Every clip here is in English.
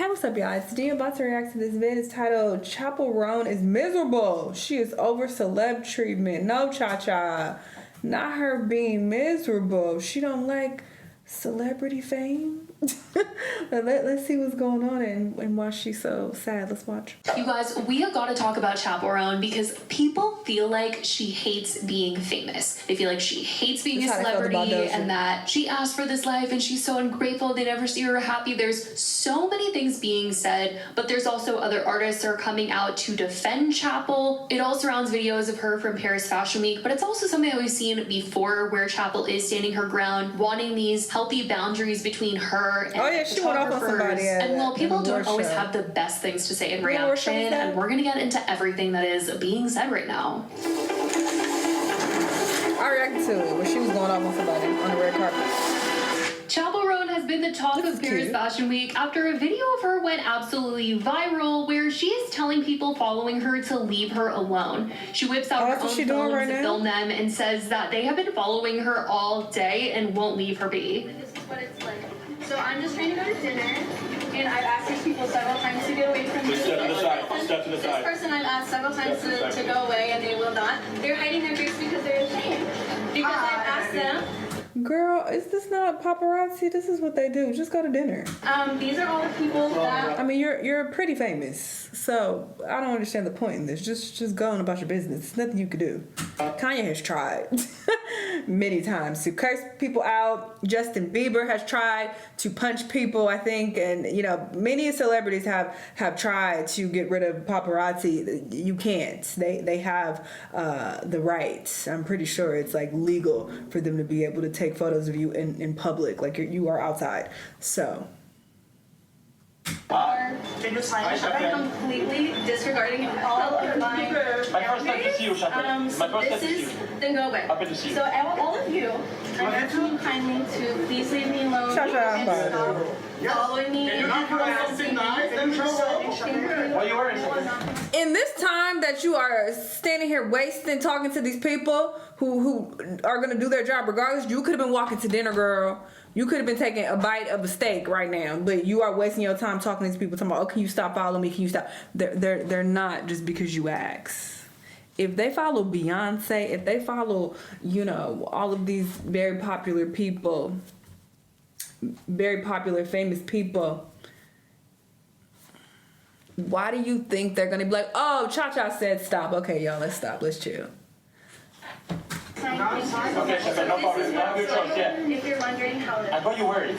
Hey, what's up, y'all? It's Dee about to react to this vid. It's titled Chappell Roan is miserable. She is over celeb treatment. No, Cha-Cha. Not her being miserable. She don't like celebrity fame. Let's see what's going on and why she's so sad. Let's watch. You guys, we have got to talk about Chappell Roan because people feel like she hates being famous. They feel like she hates being a celebrity and that she asked for this life and she's so ungrateful they never see her happy. There's so many things being said, but there's also other artists that are coming out to defend Chappell. It all surrounds videos of her from Paris Fashion Week, but it's also something that we've seen before where Chappell is standing her ground, wanting these healthy boundaries between her and she went off on somebody. And well, people don't always have the best things to say in reaction, and we're gonna get into everything that is being said right now. I reacted to it when she was going off on somebody on the red carpet. Chappell Roan has been the talk of Paris Fashion Week after a video of her went absolutely viral where she is telling people following her to leave her alone. She whips out her own phone to film them and says that they have been following her all day and won't leave her be. This is what it's like. So I'm just trying to go to dinner, and I've asked these people several times to get away from me. Step to the side. Step to the side. This person I've asked several times to go away, and they will not. They're hiding their face because they're ashamed. Because I've asked them. Girl, is this not paparazzi? This is what they do. Just go to dinner. These are all the people that... I mean, you're pretty famous, so I don't understand the point in this. Just go on about your business. There's nothing you could do. Kanye has tried many times to curse people out. Justin Bieber has tried to punch people, I think, and you know, many celebrities have tried to get rid of paparazzi. You can't. They have the rights. I'm pretty sure it's like legal for them to be able to take photos of you in public, like you are outside. So completely disregarding all of my to see you, Chappell. this is then go away. So all of you, I'm asking you kindly to please leave me alone and stop following me. In this time that you are standing here wasting talking to these people who are gonna do their job regardless, you could have been walking to dinner, girl. You could have been taking a bite of a steak right now, but you are wasting your time talking to these people, talking about, oh, can you stop following me? Can you stop? They're not just because you ask. If they follow Beyonce, if they follow, you know, all of these very popular people, very popular, famous people, why do you think they're gonna be like, oh, Cha-Cha said stop. Okay, y'all, let's stop. Let's chill. Okay, Chappell, no problem. Now your choice, yeah. If you're wondering how I got you worried.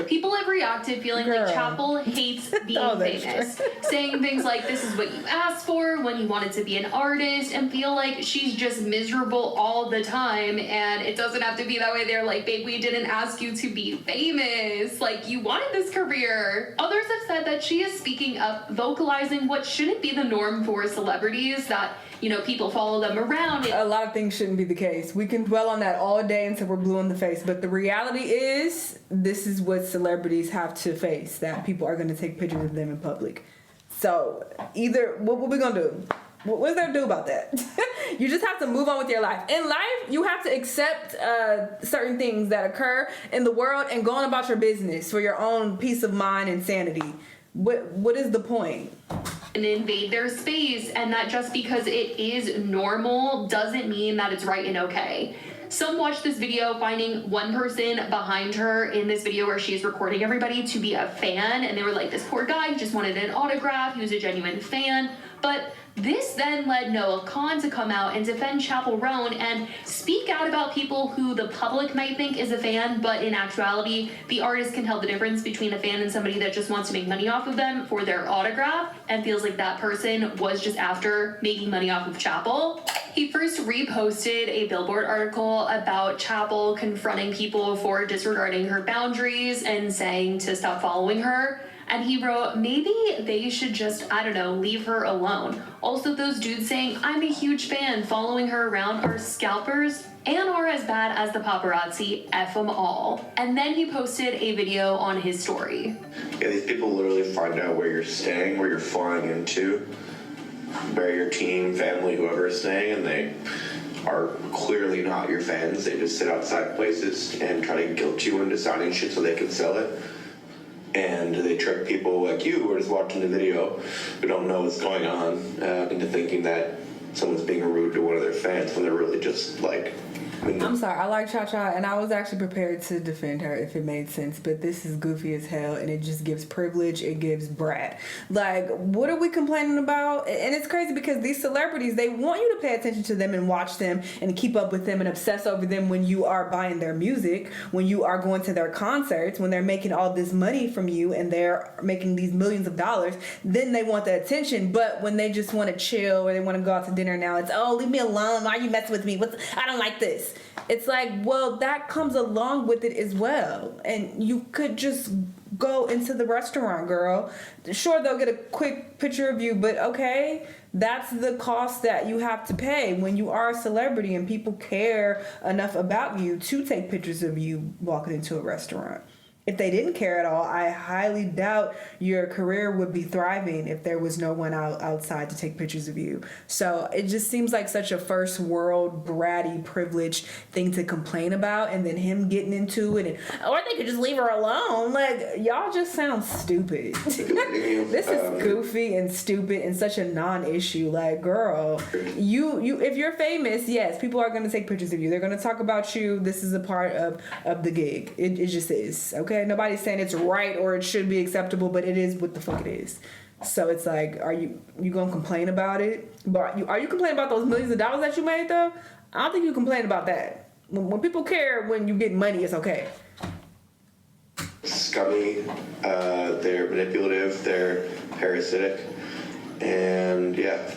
People have reacted feeling like Chappell hates being famous, saying things like this is what you asked for when you wanted to be an artist, and feel like she's just miserable all the time, and it doesn't have to be that way. They're like, babe, we didn't ask you to be famous. Like, you wanted this career. Others have said that she is speaking up, vocalizing what shouldn't be the norm for celebrities, that, you know, people follow them around. A lot of things shouldn't be the case. We can dwell on that all day until we're blue in the face, but the reality is this is what celebrities have to face, that people are going to take pictures of them in public. So either what we gonna do? What's there to do about that? You just have to move on with your life. In life, you have to accept certain things that occur in the world and go on about your business for your own peace of mind and sanity. What is the point? And invade their space, and that just because it is normal doesn't mean that it's right and okay. Some watched this video finding one person behind her in this video where she's recording everybody to be a fan, and they were like, this poor guy just wanted an autograph, he was a genuine fan. But this then led Noah Khan to come out and defend Chappell Roan and speak out about people who the public might think is a fan, but in actuality, the artist can tell the difference between a fan and somebody that just wants to make money off of them for their autograph and feels like that person was just after making money off of Chappell. He first reposted a Billboard article about Chappell confronting people for disregarding her boundaries and saying to stop following her. And he wrote, maybe they should just, I don't know, leave her alone. Also, those dudes saying, I'm a huge fan, following her around are scalpers and are as bad as the paparazzi, F them all. And then he posted a video on his story. Yeah, these people literally find out where you're staying, where you're flying into, where your team, family, whoever is staying, and they are clearly not your fans. They just sit outside places and try to guilt you into signing shit so they can sell it. And they trick people like you who are just watching the video who don't know what's going on into thinking that someone's being rude to one of their fans when they're really just like... I'm sorry, I like Cha-Cha, and I was actually prepared to defend her if it made sense, but this is goofy as hell, and it just gives privilege, it gives brat. Like, what are we complaining about? And it's crazy because these celebrities, they want you to pay attention to them and watch them and keep up with them and obsess over them when you are buying their music, when you are going to their concerts, when they're making all this money from you and they're making these millions of dollars, then they want the attention. But when they just want to chill or they want to go out to dinner now, it's, oh, leave me alone, why are you messing with me? I don't like this. It's like, well, that comes along with it as well. And you could just go into the restaurant, girl. Sure, they'll get a quick picture of you, but okay, that's the cost that you have to pay when you are a celebrity and people care enough about you to take pictures of you walking into a restaurant. If they didn't care at all, I highly doubt your career would be thriving if there was no one outside to take pictures of you. So it just seems like such a first world, bratty, privileged thing to complain about, and then him getting into it, or they could just leave her alone. Like, y'all just sound stupid. This is goofy and stupid and such a non-issue. Like, girl, you if you're famous, yes, people are going to take pictures of you. They're going to talk about you. This is a part of the gig. It just is, okay? Nobody's saying it's right or it should be acceptable, but it is what the fuck it is. So it's like, are you gonna complain about it? But are you complaining about those millions of dollars that you made though? I don't think you complain about that. When people care when you get money, it's okay. Scummy, they're manipulative, they're parasitic, and yeah,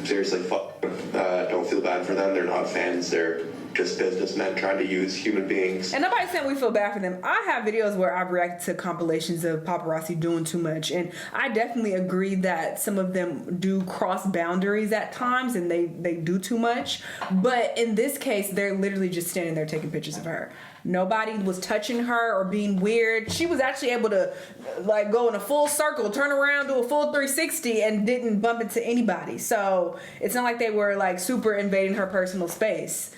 seriously, fuck them. Don't feel bad for them. They're not fans. They're just businessmen trying to use human beings. And nobody's saying we feel bad for them. I have videos where I've reacted to compilations of paparazzi doing too much, and I definitely agree that some of them do cross boundaries at times and they do too much. But in this case, they're literally just standing there taking pictures of her. Nobody was touching her or being weird. She was actually able to like go in a full circle, turn around, do a full 360 and didn't bump into anybody. So it's not like they were like super invading her personal space.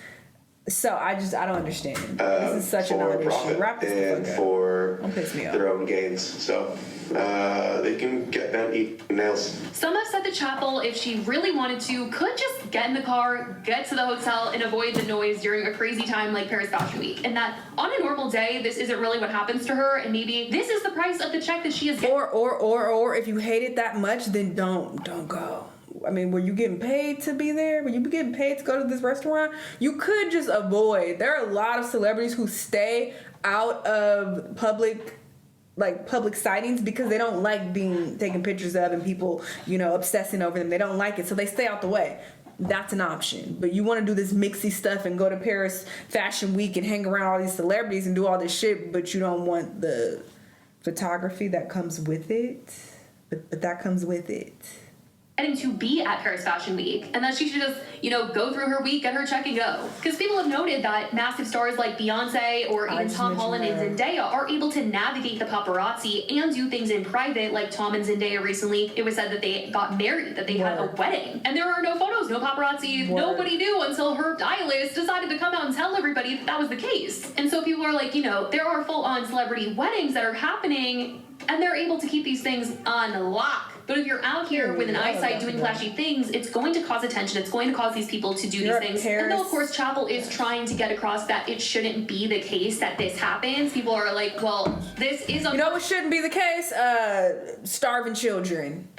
So I don't understand. This is such a non-issue. Wrap this the fuck up. For don't piss me off. Their own gains. So they can get bent, eat nails. Some have said that Chappell, if she really wanted to, could just get in the car, get to the hotel, and avoid the noise during a crazy time like Paris Fashion Week. And that on a normal day, this isn't really what happens to her, and maybe this is the price of the check that she is getting. Or if you hate it that much, then don't go. I mean, were you getting paid to be there? Were you getting paid to go to this restaurant? You could just avoid. There are a lot of celebrities who stay out of public sightings because they don't like being taken pictures of and people, obsessing over them. They don't like it, so they stay out the way. That's an option. But you want to do this mixy stuff and go to Paris Fashion Week and hang around all these celebrities and do all this shit, but you don't want the photography that comes with it. But that comes with it. To be at Paris Fashion Week, and that she should just, go through her week, get her check and go. Because people have noted that massive stars like Beyonce or even Tom Holland and Zendaya are able to navigate the paparazzi and do things in private, like Tom and Zendaya recently. It was said that they got married, that they had a wedding, and there are no photos, no paparazzi. Nobody knew until her stylist decided to come out and tell everybody that was the case. And so people are like, there are full-on celebrity weddings that are happening, and they're able to keep these things on lock. But if you're out here with an eyesight doing flashy things, it's going to cause attention. It's going to cause these people to do these things. And though, of course, Chappell is trying to get across that it shouldn't be the case that this happens, people are like, well, this is... You know what shouldn't be the case? Starving children.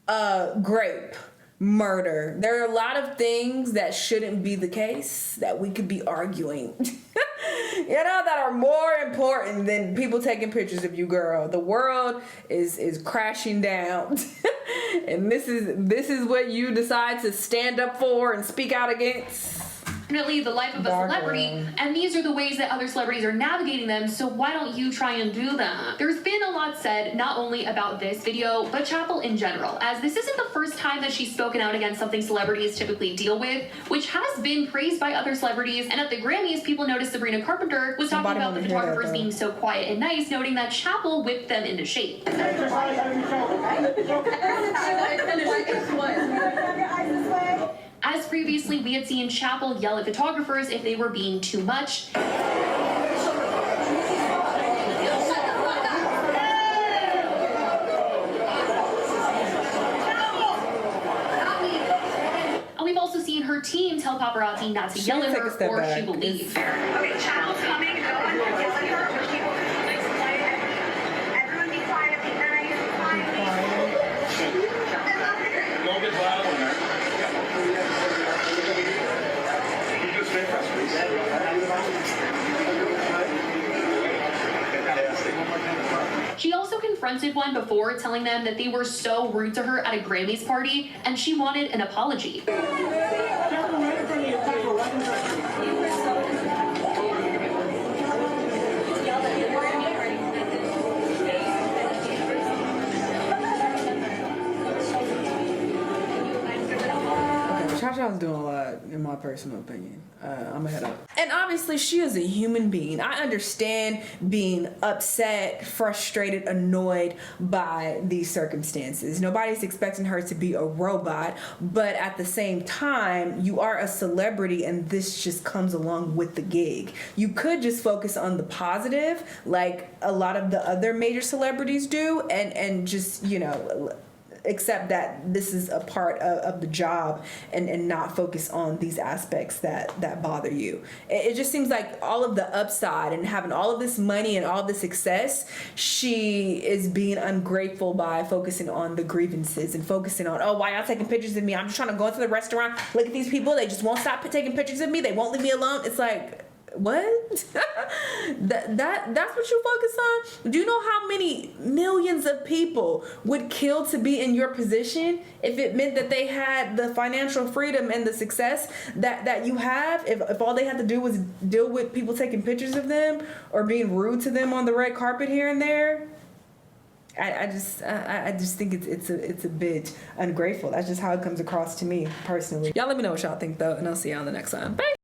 Rape. Murder. There are a lot of things that shouldn't be the case that we could be arguing. That are more important than people taking pictures of you, girl. The world is crashing down. And this is what you decide to stand up for and speak out against. Definitely the life of a celebrity, and these are the ways that other celebrities are navigating them, so why don't you try and do that? There's been a lot said, not only about this video, but Chappell in general, as this isn't the first time that she's spoken out against something celebrities typically deal with, which has been praised by other celebrities, and at the Grammys, people noticed Sabrina Carpenter was talking about the photographers being so quiet and nice, noting that Chappell whipped them into shape. As previously, we had seen Chappell yell at photographers if they were being too much. We've also seen her team tell paparazzi not to yell at her or she will leave. Okay, Chappell's coming. No one will yell at her or she will leave. Everyone be quiet. Be nice. Be quiet. A little bit loud on her. You just stay pressed, please. She also confronted one before, telling them that they were so rude to her at a Grammys party, and she wanted an apology. Chach's doing a lot, in my personal opinion. I'm gonna head up. And obviously, she is a human being. I understand being upset, frustrated, annoyed by these circumstances. Nobody's expecting her to be a robot, but at the same time, you are a celebrity, and this just comes along with the gig. You could just focus on the positive, like a lot of the other major celebrities do, and just, you know, accept that this is a part of the job and not focus on these aspects that bother you. It just seems like all of the upside and having all of this money and all this success, she is being ungrateful by focusing on the grievances and focusing on, oh, why y'all taking pictures of me? I'm just trying to go into the restaurant, look at these people, they just won't stop taking pictures of me, they won't leave me alone. It's like, what? that's what you focus on? Do you know how many millions of people would kill to be in your position if it meant that they had the financial freedom and the success that you have? If all they had to do was deal with people taking pictures of them or being rude to them on the red carpet here and there? I just think it's a bit ungrateful. That's just how it comes across to me personally. Y'all let me know what y'all think though, and I'll see y'all on the next time. Bye.